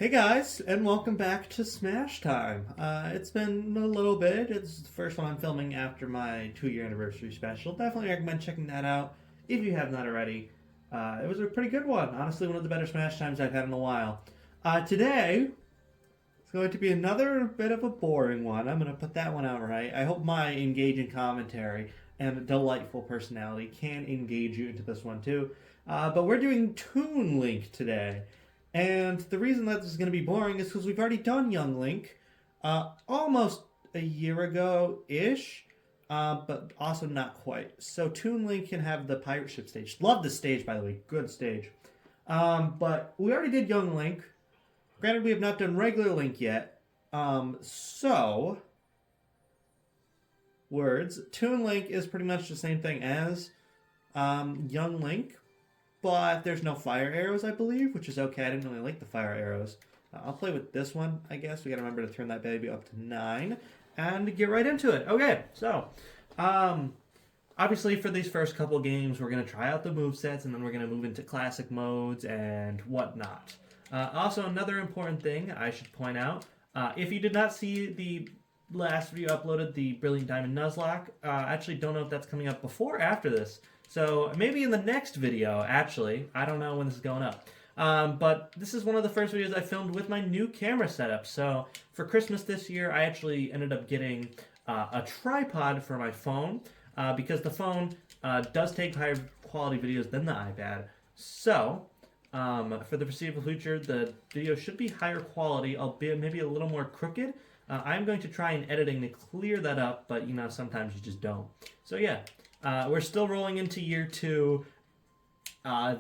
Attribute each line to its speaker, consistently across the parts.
Speaker 1: Hey guys, and welcome back to Smash Time. It's been a little bit. It's the first one I'm filming after my 2-year anniversary special. Definitely recommend checking that out if you have not already. It was a pretty good one. Honestly, one of the better Smash Times I've had in a while. Today, it's going to be another bit of a boring one. I'm going to put that one out right. I hope my engaging commentary and delightful personality can engage you into this one too. But we're doing Toon Link today. And the reason that this is going to be boring is because we've already done Young Link almost a year ago-ish, but also not quite. So Toon Link can have the pirate ship stage. Love this stage, by the way. Good stage. But we already did Young Link. Granted, we have not done regular Link yet. Toon Link is pretty much the same thing as Young Link, but there's no fire arrows, I believe, which is okay. I didn't really like the fire arrows. I'll play with this one, I guess. We gotta remember to turn that baby up to 9 and get right into it. Okay, so, obviously for these first couple games, we're gonna try out the movesets, and then we're gonna move into classic modes and whatnot. Also, another important thing I should point out, if you did not see the last video uploaded, the Brilliant Diamond Nuzlocke, I actually don't know if that's coming up before or after this. So maybe in the next video, actually. I don't know when this is going up. But this is one of the first videos I filmed with my new camera setup. So for Christmas this year, I actually ended up getting a tripod for my phone because the phone does take higher quality videos than the iPad. So for the foreseeable future, the video should be higher quality, albeit maybe a little more crooked. I'm going to try in editing to clear that up, but you know, sometimes you just don't. So yeah. We're still rolling into year 2.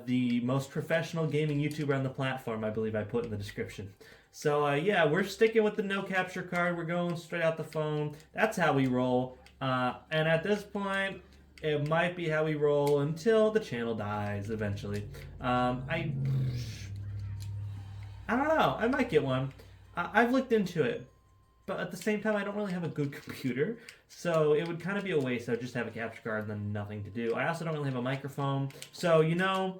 Speaker 1: The most professional gaming YouTuber on the platform, I believe I put in the description. So yeah, we're sticking with the no capture card. We're going straight out the phone. That's how we roll. And at this point, it might be how we roll until the channel dies eventually. I don't know. I might get one. I've looked into it. But at the same time, I don't really have a good computer, so it would kind of be a waste. I would just have a capture card and then nothing to do. I also don't really have a microphone, so, you know,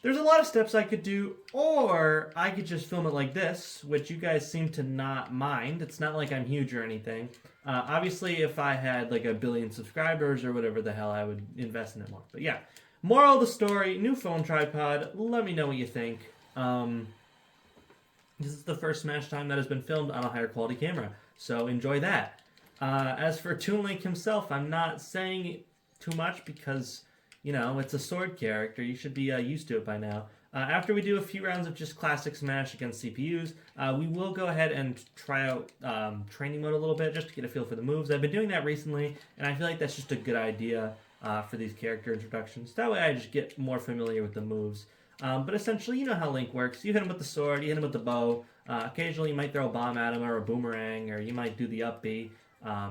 Speaker 1: there's a lot of steps I could do, or I could just film it like this, which you guys seem to not mind. It's not like I'm huge or anything. Obviously, if I had, like, 1 billion subscribers or whatever the hell, I would invest in it more. But yeah, moral of the story, new phone tripod. Let me know what you think. This is the first Smash Time that has been filmed on a higher quality camera, so enjoy that. As for Toon Link himself, I'm not saying too much because, you know, it's a sword character. You should be used to it by now. After we do a few rounds of just classic Smash against CPUs, we will go ahead and try out training mode a little bit just to get a feel for the moves. I've been doing that recently, and I feel like that's just a good idea for these character introductions. That way I just get more familiar with the moves. But essentially, you know how Link works. You hit him with the sword, you hit him with the bow. Occasionally, you might throw a bomb at him or a boomerang, or you might do the up B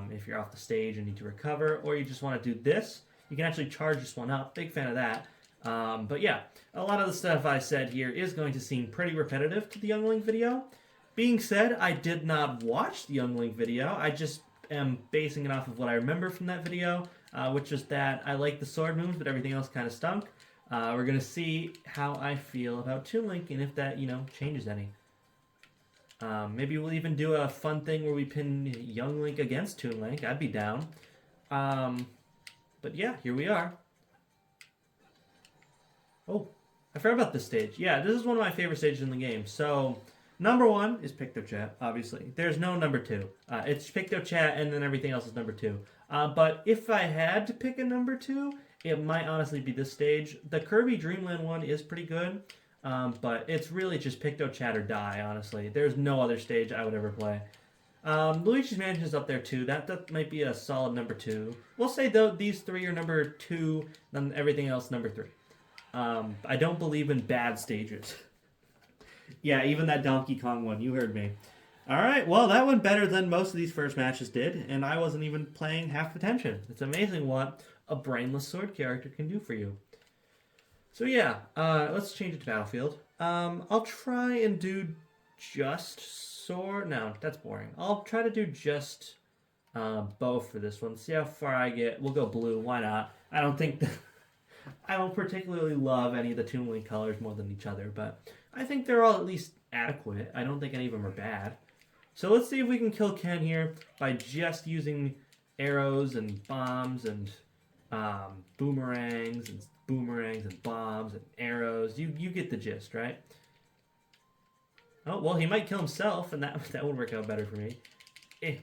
Speaker 1: if you're off the stage and need to recover, or you just want to do this. You can actually charge this one up. Big fan of that. But yeah, a lot of the stuff I said here is going to seem pretty repetitive to the Young Link video. Being said, I did not watch the Young Link video. I just am basing it off of what I remember from that video, which is that I like the sword moves, but everything else kind of stunk. We're going to see how I feel about Toon Link and if that, you know, changes any. Maybe we'll even do a fun thing where we pin Young Link against Toon Link. I'd be down. But yeah, here we are. Oh, I forgot about this stage. Yeah, this is one of my favorite stages in the game. So, number 1 is PictoChat, obviously. There's no number 2. It's PictoChat and then everything else is number 2. But if I had to pick a number 2, it might honestly be this stage. The Kirby Dreamland one is pretty good, but it's really just PictoChat or die, honestly. There's no other stage I would ever play. Luigi's Mansion is up there too. That might be a solid number 2. We'll say though these 3 are number 2, then everything else number 3. I don't believe in bad stages. Yeah, even that Donkey Kong one, you heard me. Alright, well that went better than most of these first matches did, and I wasn't even paying half attention. It's amazing what a brainless sword character can do for you. So yeah, let's change it to Battlefield. I'll try and do just sword. No, that's boring. I'll try to do just bow for this one. See how far I get. We'll go blue. Why not? I don't think I don't particularly love any of the Toon Link colors more than each other, but I think they're all at least adequate. I don't think any of them are bad. So let's see if we can kill Ken here by just using arrows and bombs and boomerangs and bombs and arrows. You get the gist, right? Oh, well, he might kill himself, and that would work out better for me. Eh.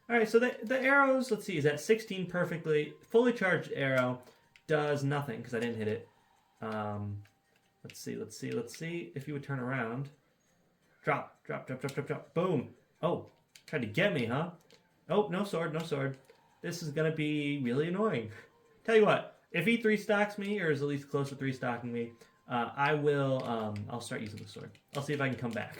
Speaker 1: All right, so the arrows, let's see, is at 16 perfectly. Fully charged arrow does nothing because I didn't hit it. Let's see. If you would turn around. Drop. Boom. Oh, tried to get me, huh? Oh, no sword. This is going to be really annoying. Tell you what, if he 3-stocks me, or is at least close to 3-stocking me, I'll start using the sword. I'll see if I can come back.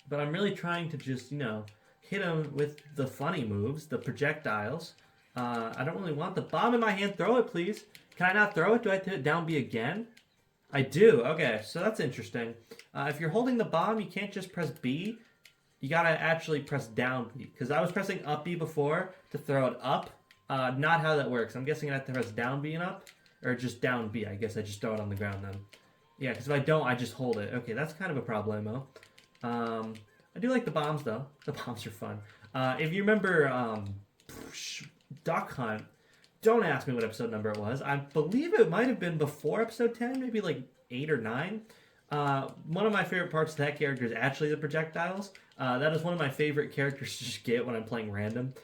Speaker 1: But I'm really trying to just, hit him with the funny moves, the projectiles. I don't really want the bomb in my hand. Throw it, please. Can I not throw it? Do I have to hit down B again? I do. Okay, so that's interesting. If you're holding the bomb, you can't just press B. You gotta actually press down B. Because I was pressing up B before to throw it up. Not how that works. I'm guessing I have to press down B and up. Or just down B. I guess I just throw it on the ground then. Yeah, because if I don't, I just hold it. Okay, that's kind of a problemo. I do like the bombs, though. The bombs are fun. If you remember Duck Hunt, don't ask me what episode number it was. I believe it might have been before episode 10, maybe like 8 or 9. One of my favorite parts of that character is actually the projectiles. That is one of my favorite characters to just get when I'm playing random,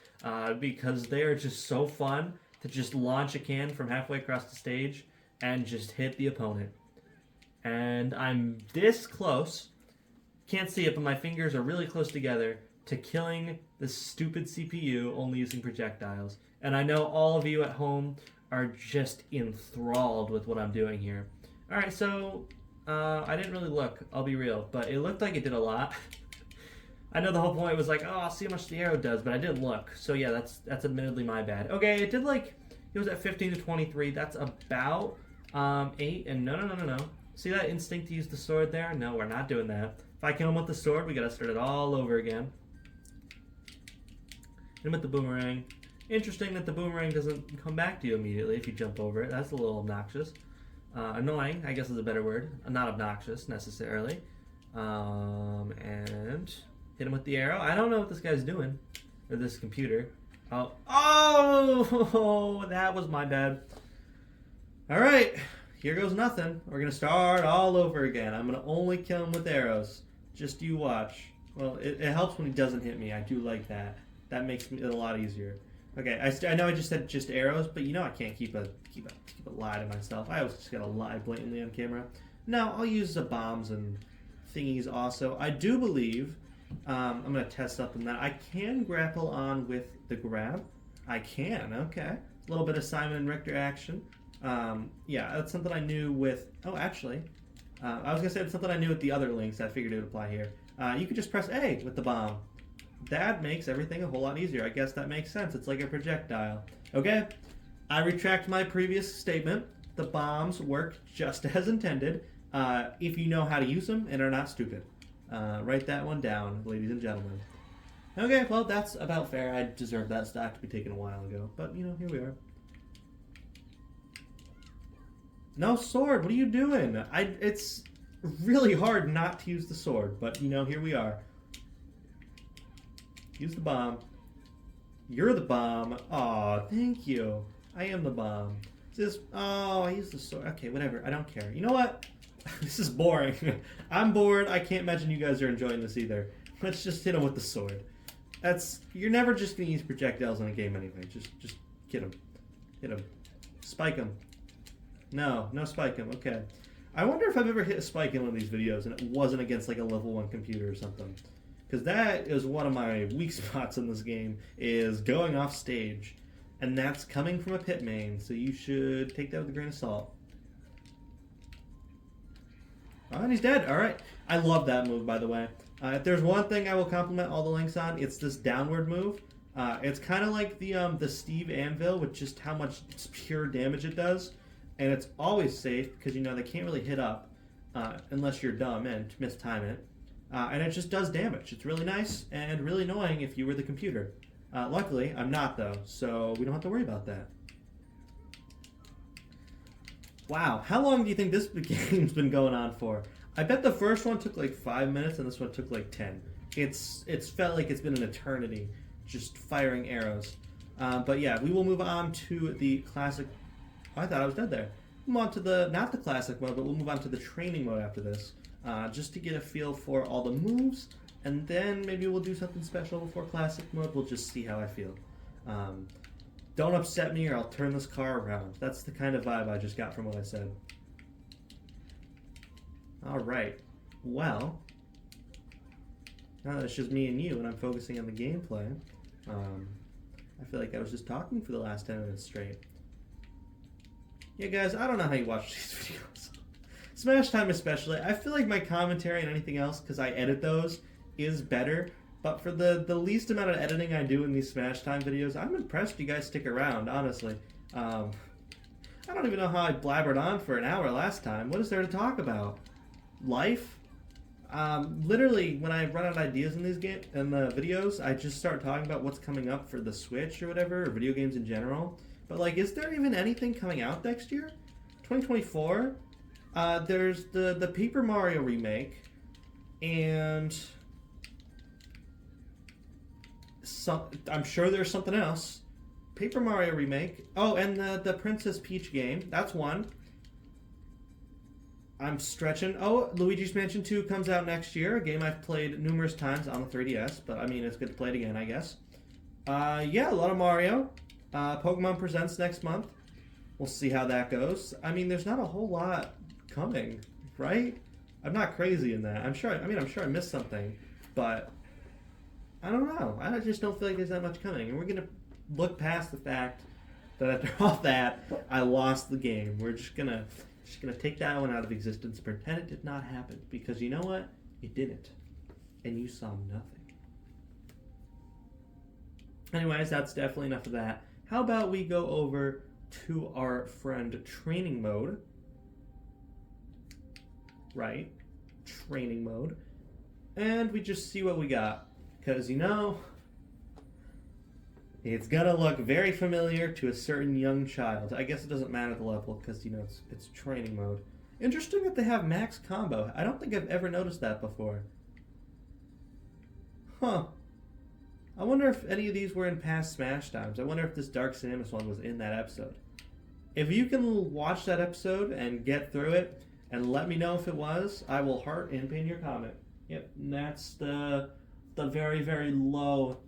Speaker 1: because they are just so fun to just launch a can from halfway across the stage and just hit the opponent. And I'm this close, can't see it, but my fingers are really close together to killing this stupid CPU only using projectiles. And I know all of you at home are just enthralled with what I'm doing here. Alright, so I didn't really look, I'll be real, but it looked like it did a lot. I know the whole point was like, oh, I'll see how much the arrow does, but I didn't look. So yeah, that's admittedly my bad. Okay, it did it was at 15 to 23. That's about 8, and no. See that instinct to use the sword there? No, we're not doing that. If I kill him with the sword, we gotta start it all over again. Hit him with the boomerang. Interesting that the boomerang doesn't come back to you immediately if you jump over it. That's a little obnoxious. Annoying, I guess is a better word. Not obnoxious, necessarily. And hit him with the arrow. I don't know what this guy's doing. Or this computer. Oh, that was my bad. Alright, here goes nothing. We're going to start all over again. I'm going to only kill him with arrows. Just you watch. Well, it helps when he doesn't hit me. I do like that. That makes it a lot easier. Okay, I know I just said just arrows, but I can't keep a lie to myself. I always just gotta lie blatantly on camera. No, I'll use the bombs and thingies also. I do believe, I'm gonna test something that I can grapple on with the grab. I can, okay. A little bit of Simon and Richter action. Yeah, that's something I knew with, I was gonna say it's something I knew with the other links. I figured it would apply here. You could just press A with the bomb. That makes everything a whole lot easier. I guess that makes sense. It's like a projectile. Okay, I retract my previous statement. The bombs work just as intended if you know how to use them and are not stupid. Write that one down, ladies and gentlemen. Okay, well, that's about fair. I deserved that stock to be taken a while ago. But, here we are. No sword. What are you doing? It's really hard not to use the sword. But, here we are. Use the bomb. You're the bomb. Aw, thank you. I am the bomb. I used the sword. Okay, whatever. I don't care. You know what? This is boring. I'm bored. I can't imagine you guys are enjoying this either. Let's just hit him with the sword. You're never just going to use projectiles in a game anyway. Just get him. Hit him. Spike him. No spike him. Okay. I wonder if I've ever hit a spike in one of these videos and it wasn't against like a level 1 computer or something. Because that is one of my weak spots in this game, is going off stage. And that's coming from a pit main, so you should take that with a grain of salt. Oh, and he's dead. All right. I love that move, by the way. If there's one thing I will compliment all the links on, it's this downward move. It's kind of like the Steve Anvil with just how much pure damage it does. And it's always safe because, they can't really hit up unless you're dumb and mistime it. And it just does damage. It's really nice and really annoying if you were the computer. Luckily, I'm not, though, so we don't have to worry about that. Wow, how long do you think this game's been going on for? I bet the first one took like 5 minutes and this one took like 10. It's felt like it's been an eternity just firing arrows. But yeah, we will move on to the classic. Oh, I thought I was dead there. Move on to the, not the classic mode, but we'll move on to the training mode after this. Just to get a feel for all the moves, and then maybe we'll do something special before classic mode. We'll just see how I feel. Don't upset me or I'll turn this car around. That's the kind of vibe I just got from what I said. Alright, well, now that it's just me and you and I'm focusing on the gameplay, I feel like I was just talking for the last 10 minutes straight. Yeah, guys, I don't know how you watch these videos. Smash Time especially, I feel like my commentary and anything else, because I edit those, is better. But for the least amount of editing I do in these Smash Time videos, I'm impressed you guys stick around, honestly. I don't even know how I blabbered on for an hour last time. What is there to talk about? Life? Literally, when I run out of ideas in these videos, I just start talking about what's coming up for the Switch or whatever, or video games in general. But like, is there even anything coming out next year? 2024? There's the Paper Mario remake, and I'm sure there's something else. Paper Mario remake. Oh, and the Princess Peach game. That's one. I'm stretching. Oh, Luigi's Mansion 2 comes out next year. A game I've played numerous times on the 3DS, but I mean, it's good to play it again, I guess. Yeah, a lot of Mario. Pokemon Presents next month. We'll see how that goes. I mean, there's not a whole lot coming, right? I'm not crazy in that. I'm sure I missed something, but I don't know. I just don't feel like there's that much coming. And we're going to look past the fact that after all that, I lost the game. We're just gonna take that one out of existence and pretend it did not happen. Because you know what? It didn't. And you saw nothing. Anyways, that's definitely enough of that. How about we go over to our friend training mode. Right. Training mode. And we just see what we got. Because, you know, it's gonna look very familiar to a certain young child. I guess it doesn't matter the level because, you know, it's training mode. Interesting that they have max combo. I don't think I've ever noticed that before. Huh. I wonder if any of these were in past Smash Times. I wonder if this Dark Samus one was in that episode. If you can watch that episode and get through it and let me know if it was, I will heart and pin your comment. Yep, and that's the very, very low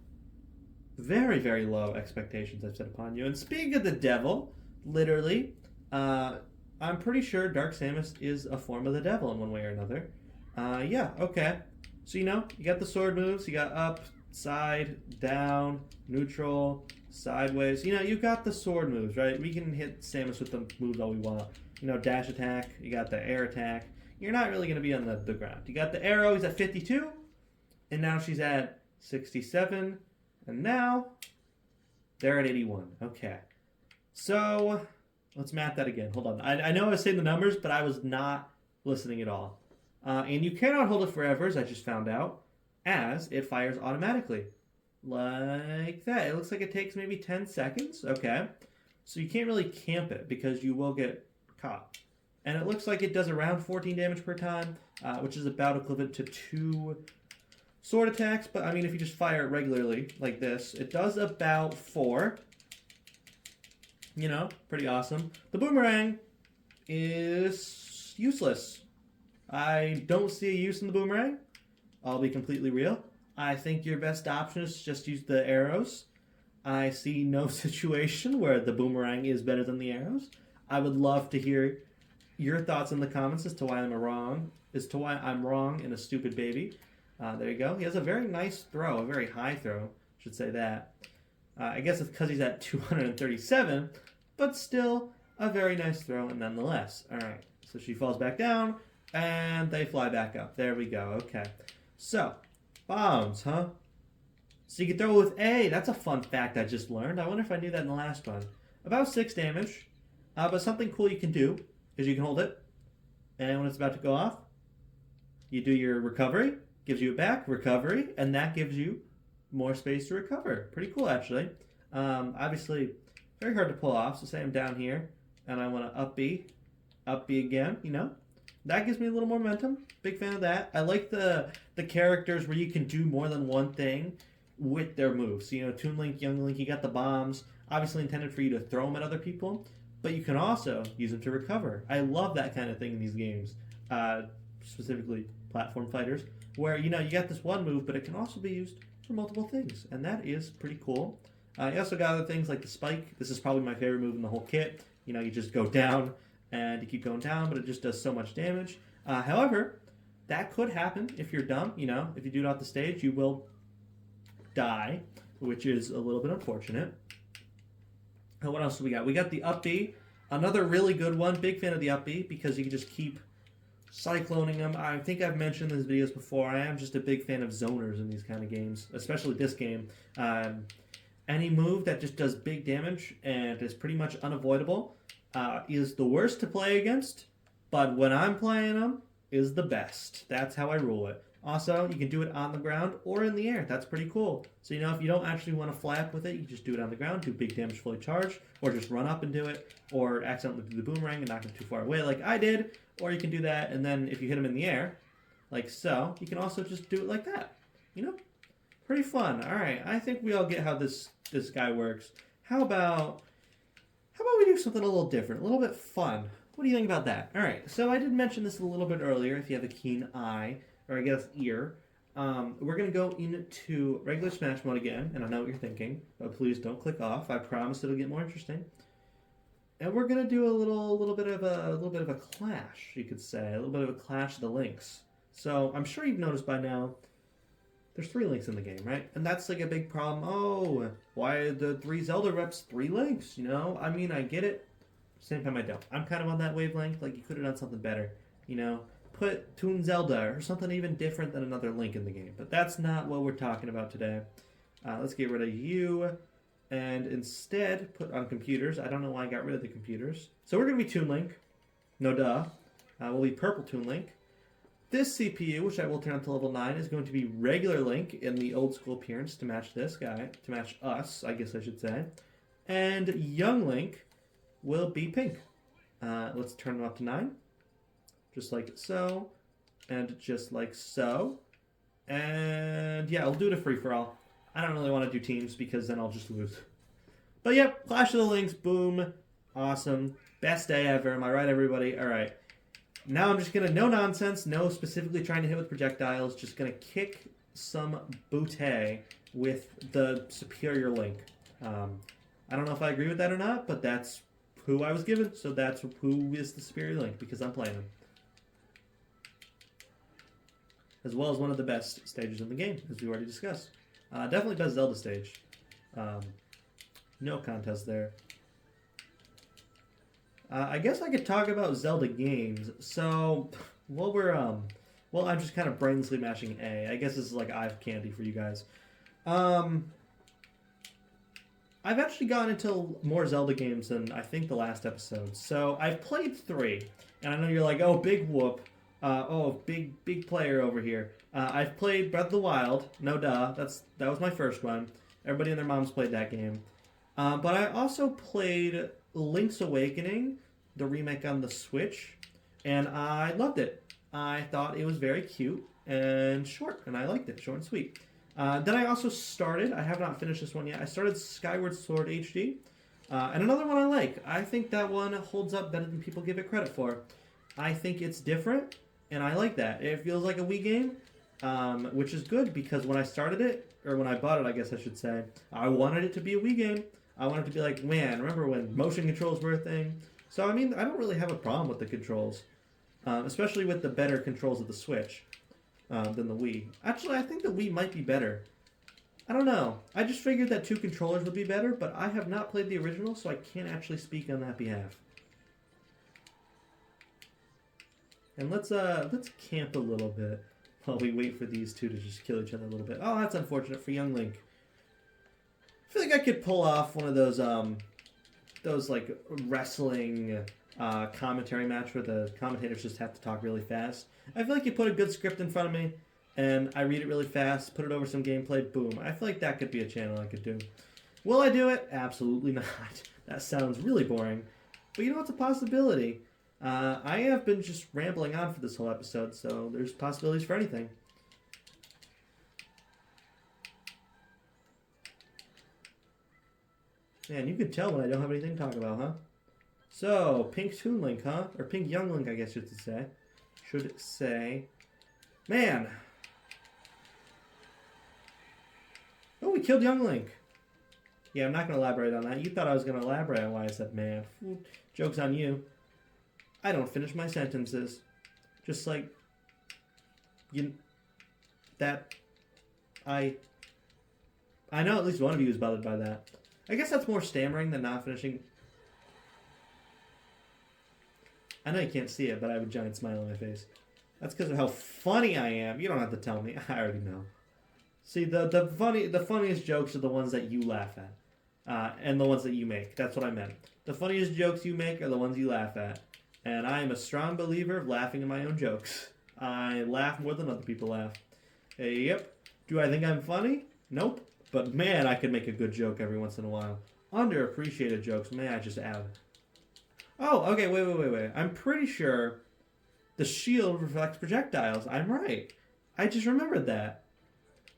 Speaker 1: expectations I've set upon you. And speaking of the devil, literally, I'm pretty sure Dark Samus is a form of the devil in one way or another. Yeah, okay. So, you know, you got the sword moves, you got up, side, down, neutral, sideways. You know, you got the sword moves, right? We can hit Samus with the moves all we want. You know, dash attack, you got the air attack. You're not really going to be on the ground. You got the arrow, he's at 52, and now she's at 67, and now they're at 81. Okay. So, let's map that again. Hold on. I know I was saying the numbers, but I was not listening at all. And you cannot hold it forever, as I just found out, as it fires automatically. Like that. It looks like it takes maybe 10 seconds. Okay. So you can't really camp it because you will get caught. And it looks like it does around 14 damage per time, which is about equivalent to 2 sword attacks. But I mean, if you just fire it regularly like this, it does about 4. You know, pretty awesome. The boomerang is useless. I don't see a use in the boomerang. I'll be completely real. I think your best option is just use the arrows. I see no situation where the boomerang is better than the arrows. I would love to hear your thoughts in the comments as to why I'm wrong, and a stupid baby. There you go. He has a very nice throw, a very high throw, should say that. I guess it's because he's at 237, but still a very nice throw nonetheless. All right, so she falls back down, and they fly back up. There we go. Okay. So, bombs, huh? So you can throw with A. That's a fun fact I just learned. I wonder if I knew that in the last one. About 6 damage. But something cool you can do is you can hold it, and when it's about to go off, you do your recovery. Gives you it back, recovery, and that gives you more space to recover. Pretty cool, actually. Obviously, very hard to pull off. So say I'm down here, and I want to up B again, you know. that gives me a little more momentum. Big fan of that. I like the characters where you can do more than one thing with their moves. So, you know, Toon Link, Young Link, you got the bombs, obviously intended for you to throw them at other people, but you can also use them to recover. I love that kind of thing in these games, specifically platform fighters, where, you know, you got this one move, but it can also be used for multiple things, and that is pretty cool. You also got other things like the spike. This is probably my favorite move in the whole kit. You know, you just go down, and you keep going down, but it just does so much damage. However, that could happen if you're dumb. You know, if you do it off the stage, you will die, which is a little bit unfortunate. And what else do we got? We got the up B, another really good one. Big fan of the up B because you can just keep cycloning them. I think I've mentioned in these videos before. I am just a big fan of zoners in these kind of games, especially this game. Any move that just does big damage and is pretty much unavoidable is the worst to play against, but when I'm playing them, is the best. That's how I rule it. Also, you can do it on the ground or in the air. That's pretty cool. So, you know, if you don't actually want to flap with it, you just do it on the ground, do big damage fully charged, or just run up and do it, or accidentally do the boomerang and knock him too far away like I did, or you can do that, and then if you hit him in the air, like so, you can also just do it like that. You know? Pretty fun. All right, I think we all get how this guy works. How about we do something a little different, a little bit fun? What do you think about that? All right, so I did mention this a little bit earlier, if you have a keen eye, or I guess ear. We're going to go into regular Smash mode again, and I know what you're thinking, but please don't click off. I promise it'll get more interesting. And we're going to do a little bit of a clash, you could say, a little bit of a clash of the links. So I'm sure you've noticed by now, there's 3 links in the game, right? And that's like a big problem. Oh, why are the 3 Zelda reps 3 links? You know, I mean, I get it. Same time I don't. I'm kind of on that wavelength. Like, you could have done something better. You know, put Toon Zelda or something even different than another link in the game. But that's not what we're talking about today. Let's get rid of you and instead put on computers. I don't know why I got rid of the computers. So we're going to be Toon Link. No duh. We'll be purple Toon Link. This CPU, which I will turn up to level 9, is going to be regular Link in the old school appearance to match this guy, to match us, I guess I should say. And Young Link will be pink. Let's turn him up to 9. Just like so. And just like so. And yeah, I'll do it a free-for-all. I don't really want to do teams because then I'll just lose. But yep, Clash of the Links, boom. Awesome. Best day ever. Am I right, everybody? All right. Now I'm just going to, no nonsense, no specifically trying to hit with projectiles, just going to kick some bootay with the superior Link. I don't know if I agree with that or not, but that's who I was given, so that's who is the superior Link, because I'm playing him. As well as one of the best stages in the game, as we already discussed. Definitely best Zelda stage. No contest there. I guess I could talk about Zelda games. So, while we're, well, I'm just kind of brainlessly mashing A. I guess this is like eye of candy for you guys. I've actually gotten into more Zelda games than I think the last episode. So, I've played 3. And I know you're like, oh, big whoop. Oh, big player over here. I've played Breath of the Wild. No duh. That was my first one. Everybody and their moms played that game. But I also played Link's Awakening, the remake on the Switch, and I loved it. I thought it was very cute and short, and I liked it, short and sweet. Then I also started, I have not finished this one yet, I started Skyward Sword HD, and another one I like. I think that one holds up better than people give it credit for. I think it's different, and I like that. It feels like a Wii game, which is good, because when I started it, or when I bought it, I guess I should say, I wanted it to be a Wii game. I want it to be like, man, remember when motion controls were a thing? So, I mean, I don't really have a problem with the controls, especially with the better controls of the Switch than the Wii. Actually, I think the Wii might be better. I don't know. I just figured that 2 controllers would be better, but I have not played the original, so I can't actually speak on that behalf. And let's camp a little bit while we wait for these 2 to just kill each other a little bit. Oh, that's unfortunate for Young Link. I feel like I could pull off one of those like wrestling commentary match where the commentators just have to talk really fast. I feel like you put a good script in front of me, and I read it really fast, put it over some gameplay, boom. I feel like that could be a channel I could do. Will I do it? Absolutely not. That sounds really boring. But you know, it's a possibility. I have been just rambling on for this whole episode, so there's possibilities for anything. Man, you can tell when I don't have anything to talk about, huh? So, Pink Toon Link, huh? Or Pink Young Link, I guess you should say. Should say. Man! Oh, we killed Young Link. Yeah, I'm not going to elaborate on that. You thought I was going to elaborate on why I said man. Joke's on you. I don't finish my sentences. Just like... I know at least one of you is bothered by that. I guess that's more stammering than not finishing. I know you can't see it, but I have a giant smile on my face. That's because of how funny I am. You don't have to tell me. I already know. See, the funniest jokes are the ones that you laugh at, and the ones that you make. That's what I meant. The funniest jokes you make are the ones you laugh at, and I am a strong believer of laughing at my own jokes. I laugh more than other people laugh. Yep. Do I think I'm funny? Nope. But man, I can make a good joke every once in a while. Underappreciated jokes, may I just add. Oh, okay, wait. I'm pretty sure the shield reflects projectiles. I'm right. I just remembered that.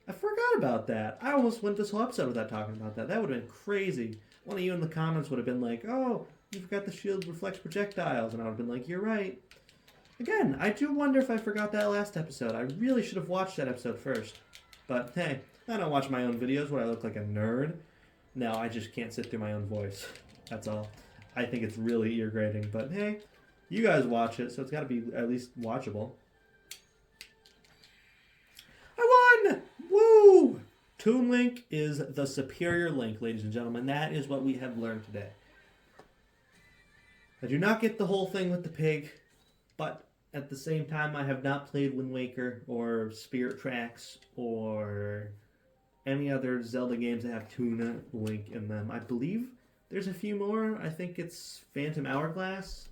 Speaker 1: I forgot about that. I almost went this whole episode without talking about that. That would have been crazy. One of you in the comments would have been like, oh, you forgot the shield reflects projectiles. And I would have been like, you're right. Again, I do wonder if I forgot that last episode. I really should have watched that episode first. But hey, I don't watch my own videos where I look like a nerd. No, I just can't sit through my own voice. That's all. I think it's really ear grating. But hey, you guys watch it, so it's got to be at least watchable. I won! Woo! Toon Link is the superior Link, ladies and gentlemen. That is what we have learned today. I do not get the whole thing with the pig, but at the same time, I have not played Wind Waker or Spirit Tracks or any other Zelda games that have Toon Link in them. I believe there's a few more. I think it's Phantom Hourglass.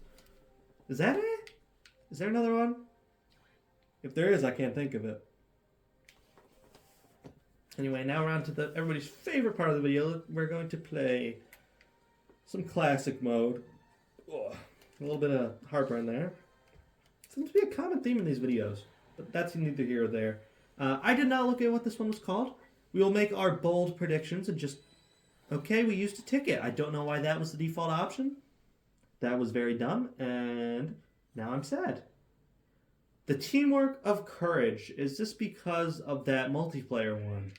Speaker 1: Is that it? Is there another one? If there is, I can't think of it. Anyway, now we're on to everybody's favorite part of the video. We're going to play some classic mode. Ugh, a little bit of heartburn there. Seems to be a common theme in these videos, but that's neither here or there. I did not look at what this one was called. We will make our bold predictions and just... Okay, we used a ticket. I don't know why that was the default option. That was very dumb, and now I'm sad. The Teamwork of Courage. Is this because of that multiplayer one?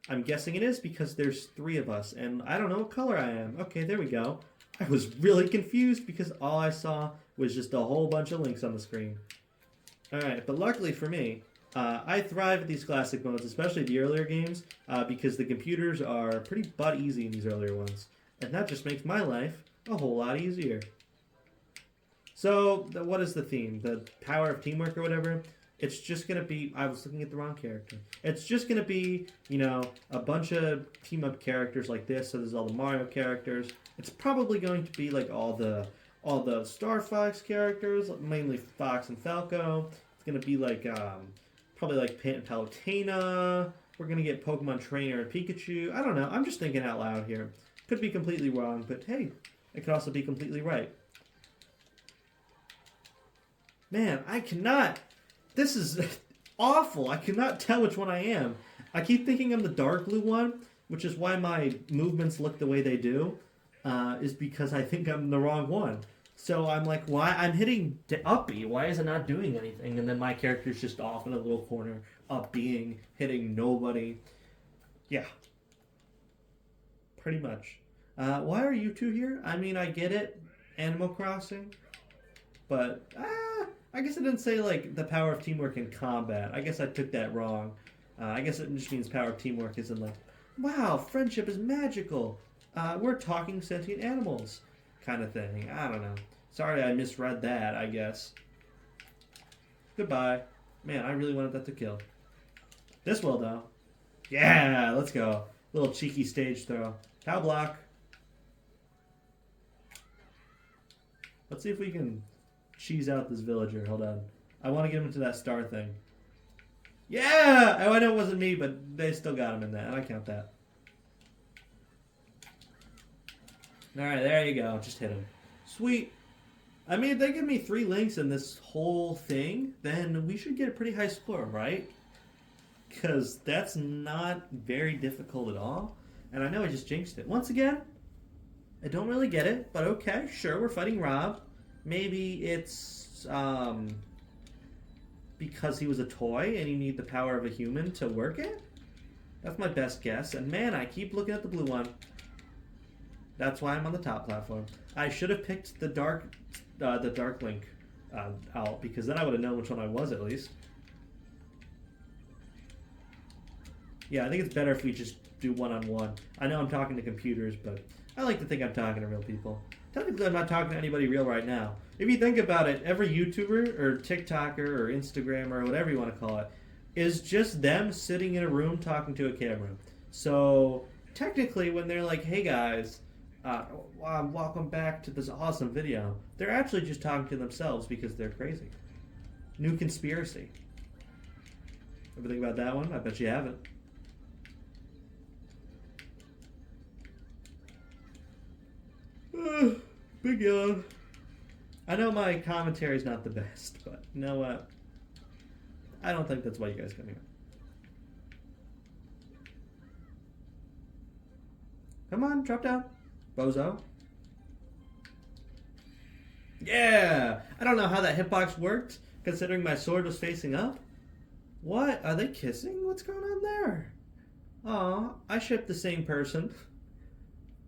Speaker 1: I'm guessing it is because there's 3 of us, and I don't know what color I am. Okay, there we go. I was really confused because all I saw was just a whole bunch of links on the screen. Alright, but luckily for me, I thrive at these classic modes, especially the earlier games, because the computers are pretty butt easy in these earlier ones. And that just makes my life a whole lot easier. So, what is the theme? The power of teamwork or whatever? It's just going to be... I was looking at the wrong character. It's just going to be, you know, a bunch of team-up characters like this. So there's all the Mario characters. It's probably going to be like all the Star Fox characters, mainly Fox and Falco. It's going to be like, probably like Palutena. We're going to get Pokemon Trainer and Pikachu. I don't know. I'm just thinking out loud here. Could be completely wrong, but hey, it could also be completely right. Man, I cannot... This is awful. I cannot tell which one I am. I keep thinking I'm the dark blue one, which is why my movements look the way they do, is because I think I'm the wrong one. So I'm like, why? I'm hitting up B. Why is it not doing anything? And then my character's just off in a little corner, up being, hitting nobody. Yeah. Pretty much. Why are you 2 here? I mean, I get it. Animal Crossing. But, I guess it didn't say, like, the power of teamwork in combat. I guess I took that wrong. I guess it just means power of teamwork isn't like, wow, friendship is magical. We're talking sentient animals kind of thing. I don't know. Sorry I misread that, I guess. Goodbye. Man, I really wanted that to kill. This will, though. Yeah, let's go. Little cheeky stage throw. Cow block. Let's see if we can... cheese out this villager. Hold on. I want to get him into that star thing. Yeah! Oh, I know it wasn't me, but they still got him in that. And I count that. Alright, there you go. Just hit him. Sweet. I mean, if they give me 3 links in this whole thing, then we should get a pretty high score, right? Because that's not very difficult at all. And I know I just jinxed it. Once again, I don't really get it, but okay, sure, we're fighting Rob. Maybe it's because he was a toy and you need the power of a human to work it? That's my best guess. And man, I keep looking at the blue one. That's why I'm on the top platform. I should have picked the dark link out, because then I would have known which one I was at least. Yeah, I think it's better if we just do one-on-one. I know I'm talking to computers, but I like to think I'm talking to real people. Technically, I'm not talking to anybody real right now. If you think about it, every YouTuber or TikToker or Instagrammer or whatever you want to call it is just them sitting in a room talking to a camera. So technically, when they're like, hey guys, welcome back to this awesome video, they're actually just talking to themselves because they're crazy. New conspiracy. Ever think about that one? I bet you haven't. Big yawn. I know my commentary is not the best, but you know what? I don't think that's why you guys come here. Come on, drop down. Bozo. Yeah! I don't know how that hitbox worked, considering my sword was facing up. What? Are they kissing? What's going on there? Aw, I shipped the same person.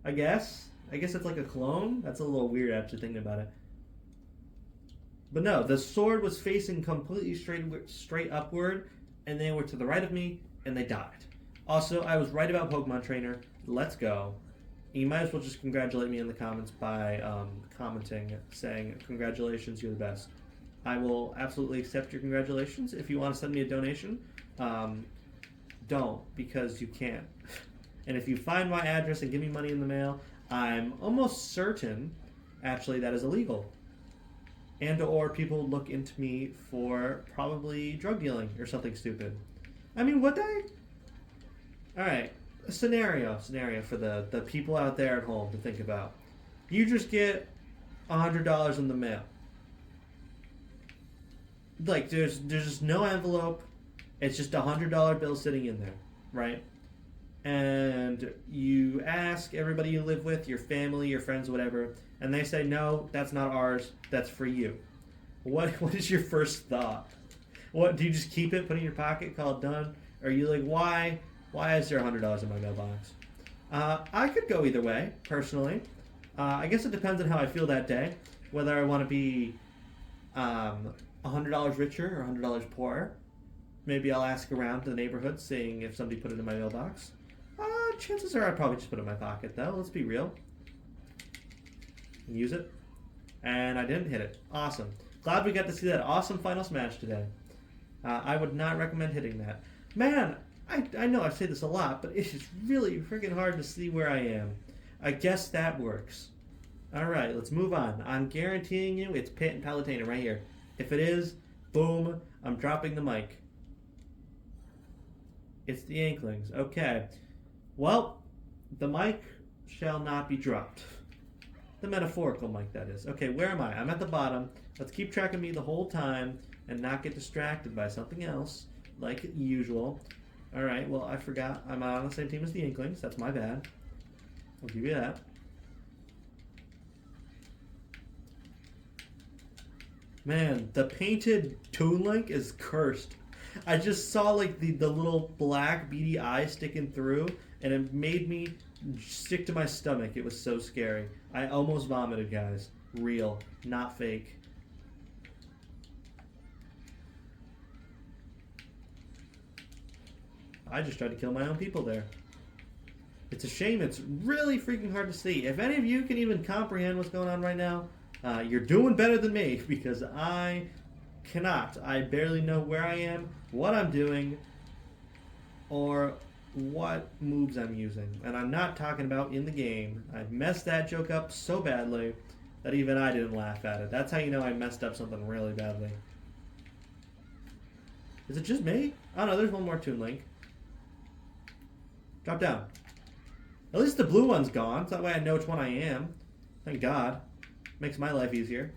Speaker 1: I guess. I guess it's like a clone? That's a little weird actually thinking about it. But no, the sword was facing completely straight upward, and they were to the right of me, and they died. Also, I was right about Pokemon Trainer. Let's go. You might as well just congratulate me in the comments by commenting, saying, congratulations, you're the best. I will absolutely accept your congratulations. If you want to send me a donation, don't, because you can't. And if you find my address and give me money in the mail, I'm almost certain, actually, that is illegal. And or people look into me for probably drug dealing or something stupid. I mean, would they? Alright, a scenario for the people out there at home to think about. You just get $100 in the mail. Like, there's just no envelope. It's just a $100 bill sitting in there, right? And you ask everybody you live with, your family, your friends, whatever, and they say, no, that's not ours, that's for you. What is your first thought? What, do you just keep it, put it in your pocket, call it done? Or are you like, why is there $100 in my mailbox? I could go either way, personally. I guess it depends on how I feel that day, whether I want to be $100 richer or $100 poorer. Maybe I'll ask around the neighborhood, seeing if somebody put it in my mailbox. Chances are I'd probably just put it in my pocket, though. Let's be real. And use it. And I didn't hit it. Awesome. Glad we got to see that awesome final smash today. I would not recommend hitting that. Man, I know I say this a lot, but it's just really freaking hard to see where I am. I guess that works. Alright, let's move on. I'm guaranteeing you it's Pit and Palutena right here. If it is, boom, I'm dropping the mic. It's the Inklings. Okay. Well, the mic shall not be dropped. The metaphorical mic, that is. Okay, where am I? I'm at the bottom. Let's keep track of me the whole time and not get distracted by something else, like usual. Alright, well, I forgot. I'm on the same team as the Inklings. That's my bad. I'll give you that. Man, the painted Toon Link is cursed. I just saw like the little black beady eye sticking through, and it made me stick to my stomach. It was so scary. I almost vomited, guys. Real, not fake. I just tried to kill my own people there. It's a shame. It's really freaking hard to see. If any of you can even comprehend what's going on right now, you're doing better than me, because I cannot. I barely know where I am, what I'm doing, or what moves I'm using. And I'm not talking about in the game. I messed that joke up so badly that even I didn't laugh at it. That's how you know I messed up something really badly. Is it just me? Oh no, there's one more Toon Link. Drop down. At least the blue one's gone, so that way I know which one I am. Thank God. Makes my life easier.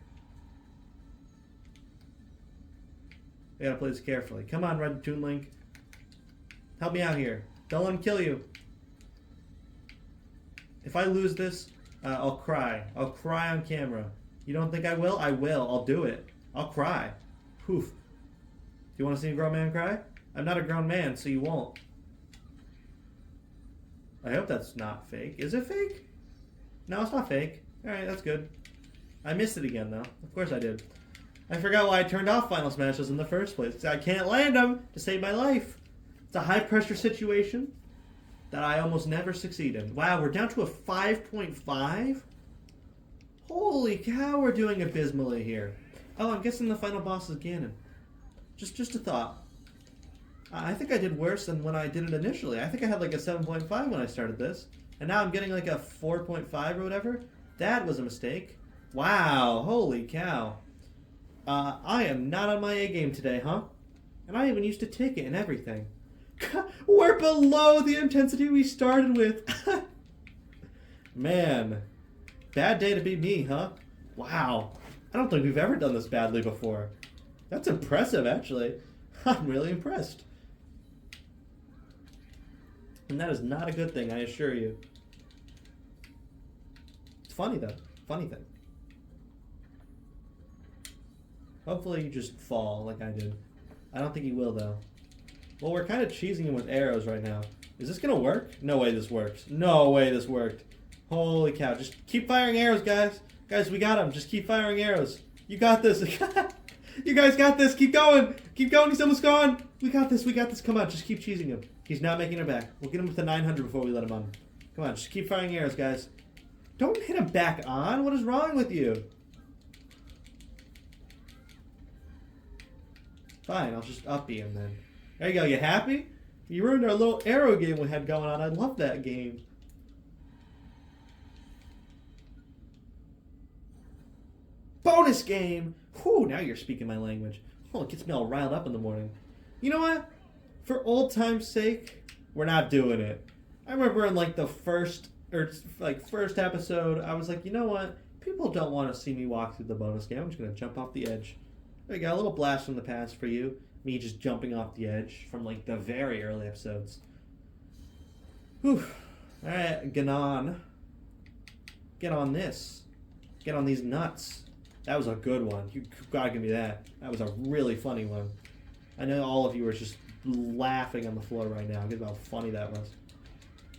Speaker 1: I gotta play this carefully. Come on, Red Toon Link. Help me out here. Don't let him kill you. If I lose this, I'll cry. I'll cry on camera. You don't think I will? I will. I'll do it. I'll cry. Poof. Do you want to see a grown man cry? I'm not a grown man, so you won't. I hope that's not fake. Is it fake? No, it's not fake. Alright, that's good. I missed it again, though. Of course I did. I forgot why I turned off Final Smashes in the first place. I can't land them to save my life. It's a high-pressure situation that I almost never succeed in. Wow, we're down to a 5.5? Holy cow, we're doing abysmally here. Oh, I'm guessing the final boss is Ganon. Just a thought. I think I did worse than when I did it initially. I think I had like a 7.5 when I started this. And now I'm getting like a 4.5 or whatever. That was a mistake. Wow, holy cow. I am not on my A game today, huh? And I even used a ticket and everything. We're below the intensity we started with. Man. Bad day to be me, huh? Wow. I don't think we've ever done this badly before. That's impressive, actually. I'm really impressed. And that is not a good thing, I assure you. It's funny, though. Funny thing. Hopefully you just fall like I did. I don't think he will, though. Well, we're kind of cheesing him with arrows right now. Is this going to work? No way this works. No way this worked. Holy cow. Just keep firing arrows, guys. Guys, we got him. Just keep firing arrows. You got this. You guys got this. Keep going. Keep going. He's almost gone. We got this. We got this. Come on. Just keep cheesing him. He's not making it back. We'll get him with the 900 before we let him on. Come on. Just keep firing arrows, guys. Don't hit him back on. What is wrong with you? Fine. I'll just up-B him then. There you go. You happy? You ruined our little arrow game we had going on. I love that game. Bonus game! Whew, now you're speaking my language. Oh, it gets me all riled up in the morning. You know what? For old time's sake, we're not doing it. I remember in like the first episode, I was like, you know what? People don't want to see me walk through the bonus game. I'm just going to jump off the edge. There you go, a little blast from the past for you. Me just jumping off the edge from like the very early episodes. Whew. Alright, get on. Get on this. Get on these nuts. That was a good one. You gotta give me that. That was a really funny one. I know all of you are just laughing on the floor right now because of how funny that was.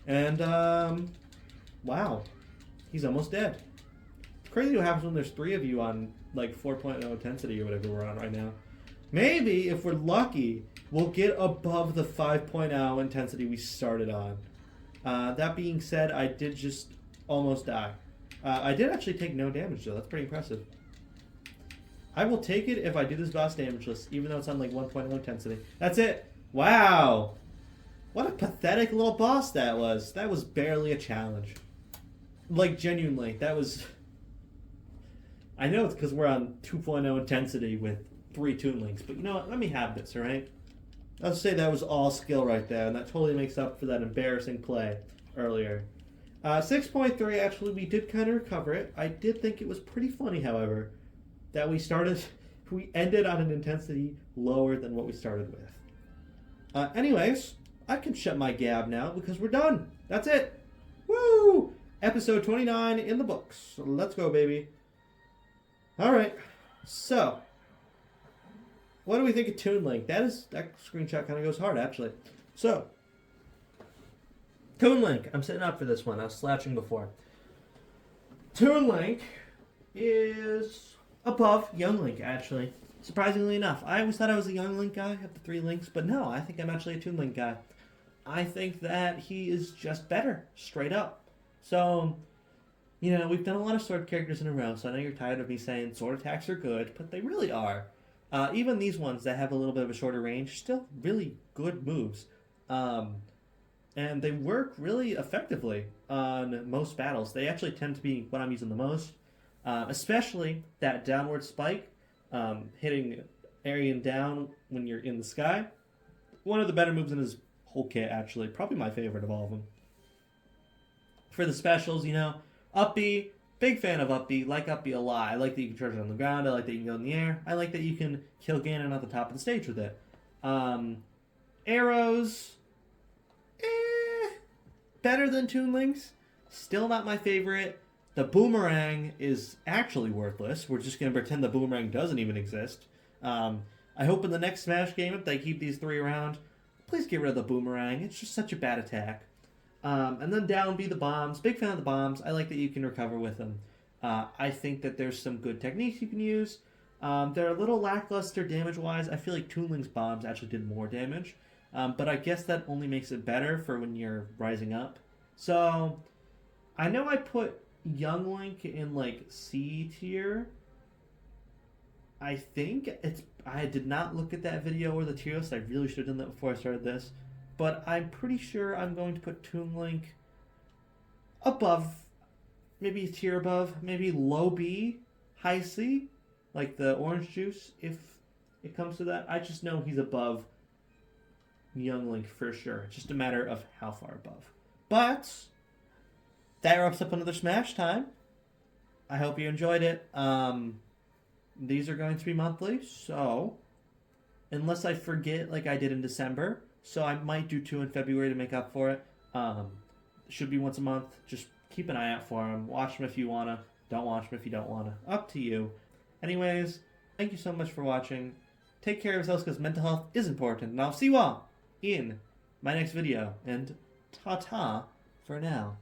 Speaker 1: And, wow. He's almost dead. It's crazy what happens when there's 3 of you on, like, 4.0 intensity or whatever we're on right now. Maybe, if we're lucky, we'll get above the 5.0 intensity we started on. That being said, I did just almost die. I did actually take no damage, though. That's pretty impressive. I will take it if I do this boss damageless, even though it's on like 1.0 intensity. That's it. Wow. What a pathetic little boss that was. That was barely a challenge. Like, genuinely, that was... I know it's because we're on 2.0 intensity with 3 Toon Links, but you know what? Let me have this, alright? I'll say that was all skill right there, and that totally makes up for that embarrassing play earlier. 6.3, actually, we did kind of recover it. I did think it was pretty funny, however, that we ended on an intensity lower than what we started with. Anyways, I can shut my gab now because we're done. That's it. Woo! Episode 29 in the books. Let's go, baby. Alright, so, what do we think of Toon Link? That screenshot kind of goes hard, actually. So, Toon Link. I'm setting up for this one. I was slouching before. Toon Link is above Young Link, actually. Surprisingly enough. I always thought I was a Young Link guy, have the 3 links, but no, I think I'm actually a Toon Link guy. I think that he is just better, straight up. So, you know, we've done a lot of sword characters in a row, so I know you're tired of me saying sword attacks are good, but they really are. Even these ones that have a little bit of a shorter range, still really good moves. And they work really effectively on most battles. They actually tend to be what I'm using the most. Especially that downward spike, hitting Arian down when you're in the sky. One of the better moves in his whole kit, actually. Probably my favorite of all of them. For the specials, you know, up-B, Big fan of Up B. Like Up B a lot. I like that you can charge it on the ground. I like that you can go in the air. I like that you can kill Ganon at the top of the stage with it. Arrows, better than Toon Link's. Still not my favorite. The boomerang is actually worthless. We're just going to pretend the boomerang doesn't even exist. I hope in the next Smash game, if they keep these 3 around, please get rid of the boomerang. It's just such a bad attack. And then down be the bombs. Big fan of the bombs. I like that you can recover with them. I think that there's some good techniques you can use. They're a little lackluster damage-wise. I feel like Toon Link's bombs actually did more damage. But I guess that only makes it better for when you're rising up. So, I know I put Young Link in, like, C tier. I think it's... I did not look at that video or the tier list. I really should have done that before I started this. But I'm pretty sure I'm going to put Toon Link above, maybe a tier above, maybe low B, high C, like the orange juice, if it comes to that. I just know he's above Young Link for sure. It's just a matter of how far above. But that wraps up another Smash time. I hope you enjoyed it. These are going to be monthly, so unless I forget like I did in December, so I might do 2 in February to make up for it. Should be once a month. Just keep an eye out for them. Watch them if you wanna. Don't watch them if you don't wanna. Up to you. Anyways, thank you so much for watching. Take care of yourselves because mental health is important. And I'll see you all in my next video. And ta-ta for now.